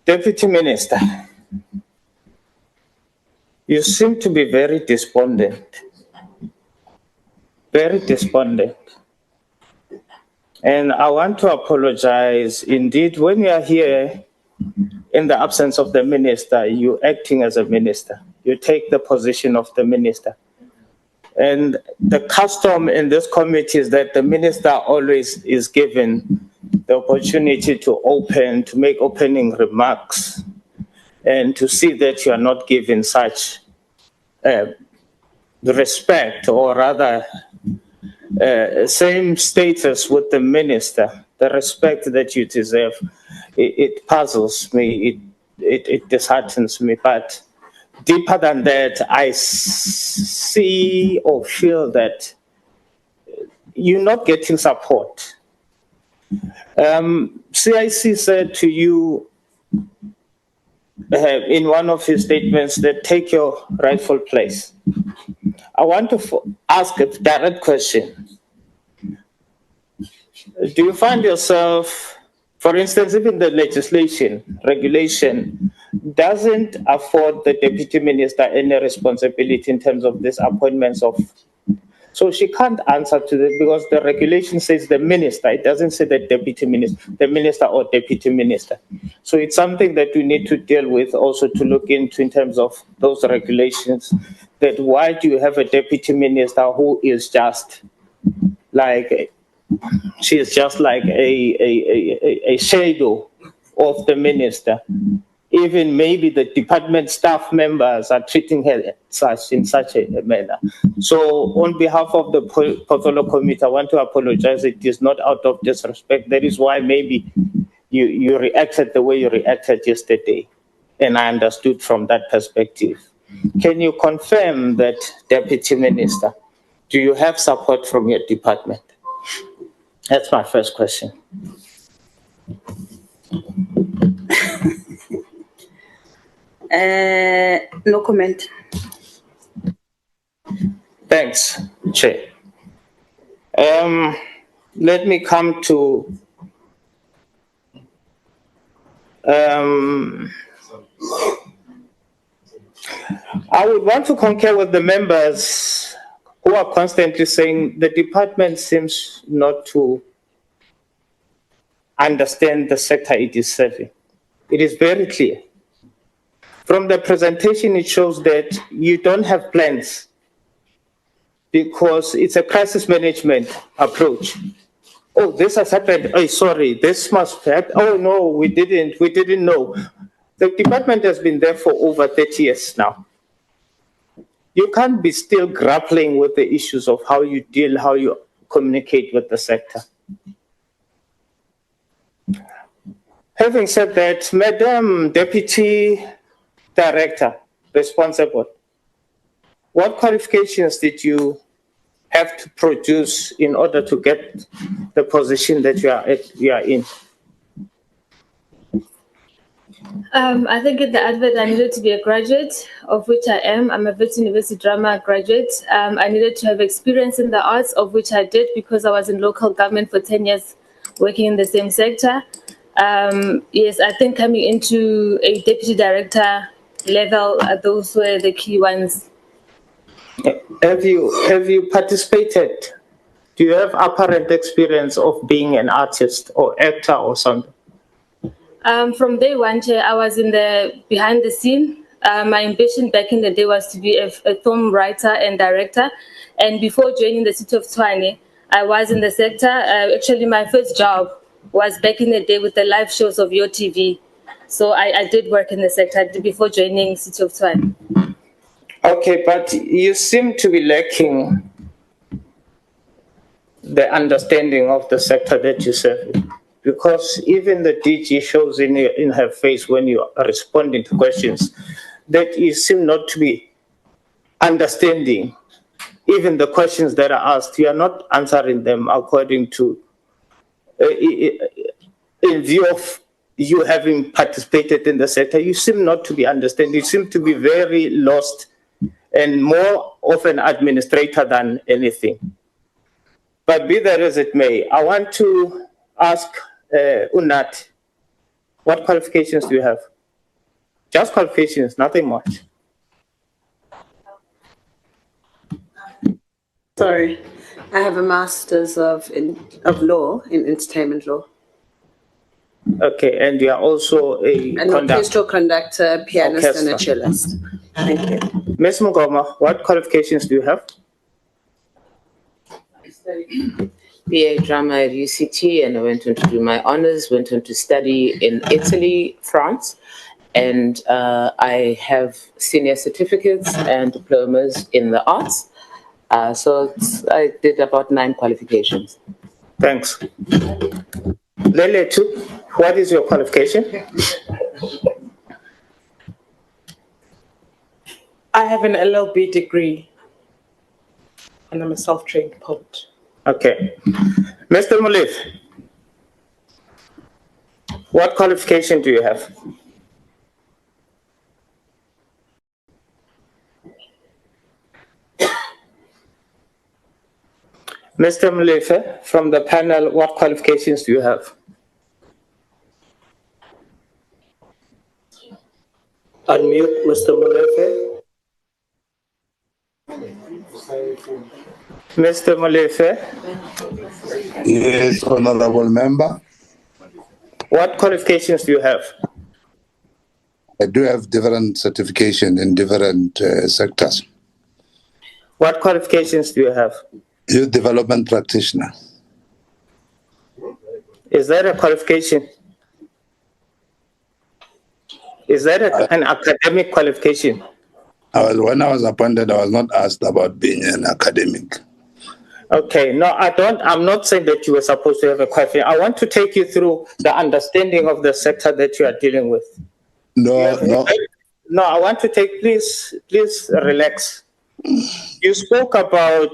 Deputy Minister, you seem to be very despondent. Very despondent. And I want to apologize. Indeed, when you are here in the absence of the minister, you're acting as a minister. You take the position of the minister. And the custom in this committee is that the minister always is given the opportunity to make opening remarks and to see that you are not given such respect, or rather same status with the minister, the respect that you deserve. It puzzles me, it disheartens me, but deeper than that, I see or feel that you're not getting support. CIC said to you in one of his statements that take your rightful place. I want to ask a direct question. Do you find yourself, for instance, even the regulation doesn't afford the deputy minister any responsibility in terms of these appointments of, so she can't answer to this because the regulation says the minister, it doesn't say the deputy minister, the minister or deputy minister. So it's something that we need to deal with, also to look into in terms of those regulations, that why do you have a deputy minister who is just like, she is just like a shadow of the minister. Even maybe the department staff members are treating her in such a manner. So on behalf of the portfolio committee, I want to apologize. It is not out of disrespect. That is why maybe you reacted the way you reacted yesterday. And I understood from that perspective. Can you confirm that, Deputy Minister, do you have support from your department? That's my first question. No comment. Thanks, Chair. Let me come to I would want to concur with the members who are constantly saying the department seems not to understand the sector it is serving. It is very clear. From the presentation, it shows that you don't have plans because it's a crisis management approach. Oh, this has happened. Oh, sorry, this must happen. Oh, no, we didn't know. The department has been there for over 30 years now. You can't be still grappling with the issues of how you deal, how you communicate with the sector. Having said that, Madam Deputy Director, responsible, what qualifications did you have to produce in order to get the position that you are in? I think in the advert I needed to be a graduate, of which I am. I'm a Wits University drama graduate. I needed to have experience in the arts, of which I did because I was in local government for 10 years working in the same sector. Yes, I think coming into a deputy director level, those were the key ones. Have you participated? Do you have apparent experience of being an artist or actor or something? From day one, Chair, I was in the behind the scene. My ambition back in the day was to be a film writer and director. And before joining the city of Tshwane, I was in the sector. Actually, my first job was back in the day with the live shows of Your TV. So I did work in the sector before joining city of Tshwane. Okay, but you seem to be lacking the understanding of the sector that you serve in. Because even the DG shows in her face when you are responding to questions that you seem not to be understanding even the questions that are asked. You are not answering them according to, in view of you having participated in the sector. You seem not to be understanding. You seem to be very lost and more of an administrator than anything. But be that as it may, I want to ask Unat, what qualifications do you have? Just qualifications, nothing much. Sorry, I have a master's of law in entertainment law. Okay, and you are also An orchestral conductor, pianist, and a cellist. Thank you. Ms. Mugoma, what qualifications do you have? BA drama at UCT, and I went on to do my honors, went on to study in Italy, France, and I have senior certificates and diplomas in the arts. So I did about 9 qualifications. Thanks. Lele, what is your qualification? I have an LLB degree, and I'm a self-trained poet. Okay. Mr. Mulif, what qualification do you have? Mr. Mulefe, from the panel, what qualifications do you have? Unmute Mr. Mulefe. Mr. Mulefe? Yes, Honorable Member. What qualifications do you have? I do have different certification in different sectors. What qualifications do you have? Youth development practitioner. Is that a qualification? Is that an academic qualification? When I was appointed, I was not asked about being an academic. Okay, no, I'm not saying that you were supposed to have a qualification. I want to take you through the understanding of the sector that you are dealing with. No. No, I want to please relax. You spoke about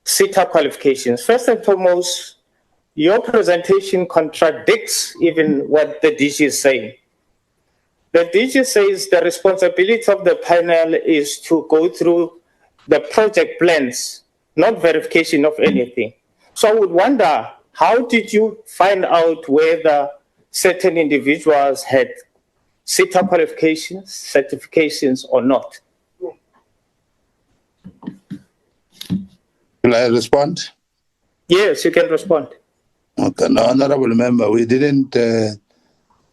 SETA qualifications. First and foremost, your presentation contradicts even what the DG is saying. The DG says the responsibility of the panel is to go through the project plans, not verification of anything. So I would wonder, how did you find out whether certain individuals had SETA qualifications, certifications or not? Will I respond? Yes, you can respond. Okay, no, Honorable Member, we didn't,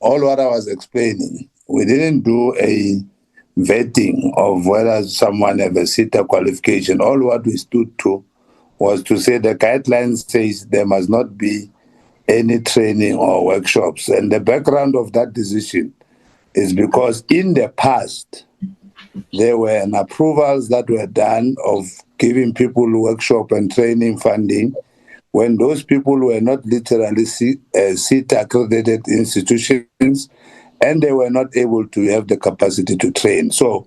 all what I was explaining, we didn't do a vetting of whether someone have a SETA qualification. All what we stood to was to say the guidelines says there must not be any training or workshops. And the background of that decision is because in the past, there were approvals that were done of giving people workshop and training funding when those people were not literally SETA accredited institutions, and they were not able to have the capacity to train. So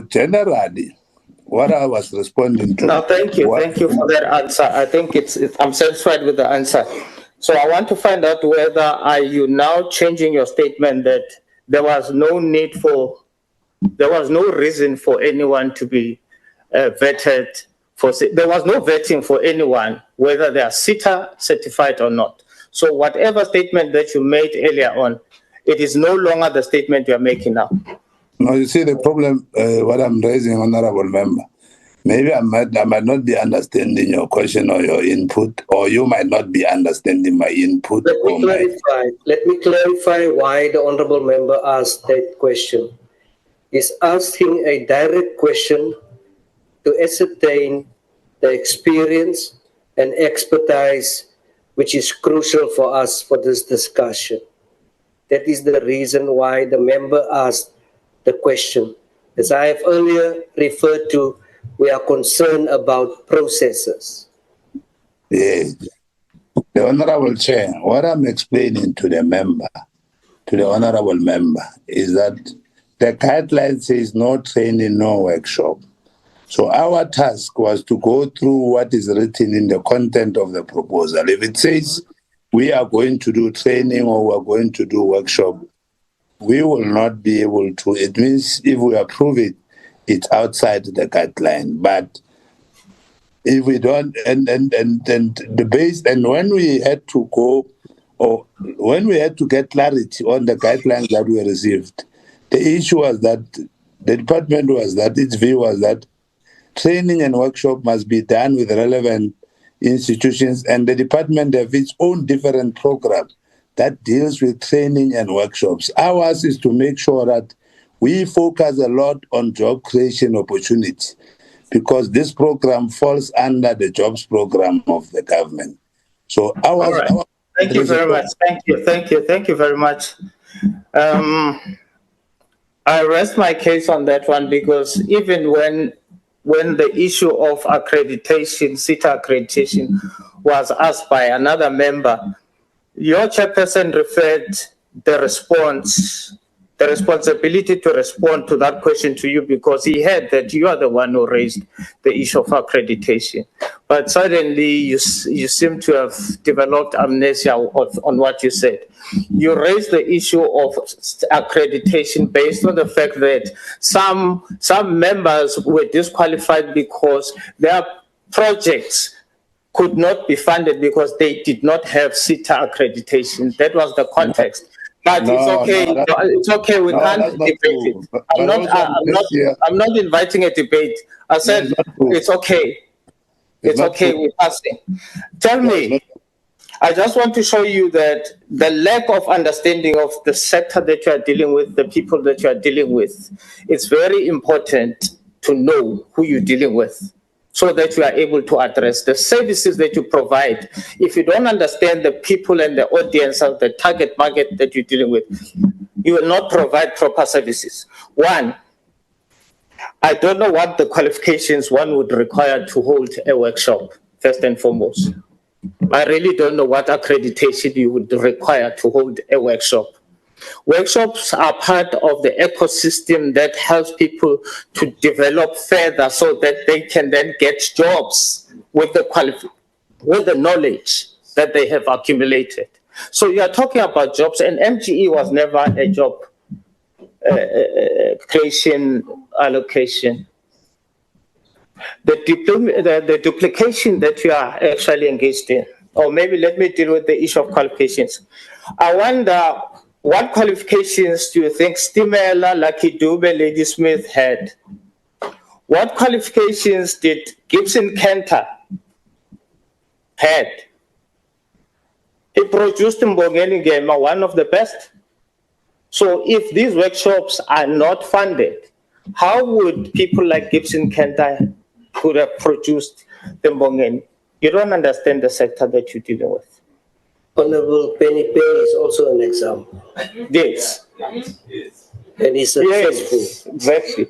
generally, what I was responding to. No, thank you. Thank you for that answer. I think I'm satisfied with the answer. So I want to find out whether are you now changing your statement that there was no reason for anyone to be vetted there was no vetting for anyone, whether they are SETA certified or not. So whatever statement that you made earlier on, it is no longer the statement you are making now. No, you see the problem, what I'm raising, Honorable Member. Maybe I might not be understanding your question or your input, or you might not be understanding my input. Let me clarify why the Honorable Member asked that question. He's asking a direct question to ascertain the experience and expertise which is crucial for us for this discussion. That is the reason why the member asked the question. As I have earlier referred to, we are concerned about processes. Yes. The Honorable Chair, what I'm explaining to the Honorable Member, is that the guideline says no training, no workshop. So our task was to go through what is written in the content of the proposal. If it says we are going to do training or we are going to do workshop, we will not be able to. It means if we approve it, it's outside the guideline. But if we don't, and when we had to go or when we had to get clarity on the guidelines that we received, the issue was that the department was that its view was that training and workshop must be done with relevant institutions, and the department have its own different program that deals with training and workshops. Ours is to make sure that we focus a lot on job creation opportunities, because this program falls under the jobs program of the government. So All right. Thank you very much. Thank you very much. I rest my case on that one, because even when the issue of accreditation, SETA accreditation, was asked by another member, your chairperson referred the responsibility to respond to that question to you, because he heard that you are the one who raised the issue of accreditation. But suddenly you seem to have developed amnesia on what you said. You raised the issue of accreditation based on the fact that some members were disqualified because their projects could not be funded because they did not have SETA accreditation. That was the context. But it's okay. It's okay. We can't debate it. I'm not inviting a debate. I said it's okay. It's okay. We're passing. Tell me. I just want to show you that the lack of understanding of the sector that you are dealing with, the people that you are dealing with, it's very important to know who you're dealing with, so that you are able to address the services that you provide. If you don't understand the people and the audience of the target market that you're dealing with, you will not provide proper services. One, I don't know what the qualifications one would require to hold a workshop, first and foremost. I really don't know what accreditation you would require to hold a workshop. Workshops are part of the ecosystem that helps people to develop further, so that they can then get jobs with the knowledge that they have accumulated. So you are talking about jobs, and MGE was never a job creation allocation. The duplication that you are actually engaged in, or maybe let me deal with the issue of qualifications. I wonder, what qualifications do you think Stimela, Lucky Dube, Lady Smith had? What qualifications did Gibson Kenter had? He produced Mbongeni Ngema, one of the best. So if these workshops are not funded, how would people like Gibson Kenter could have produced the Mbongeni? You don't understand the sector that you're dealing with. Honorable Penny Penny is also an example. Yes. And he's successful. Yes, exactly.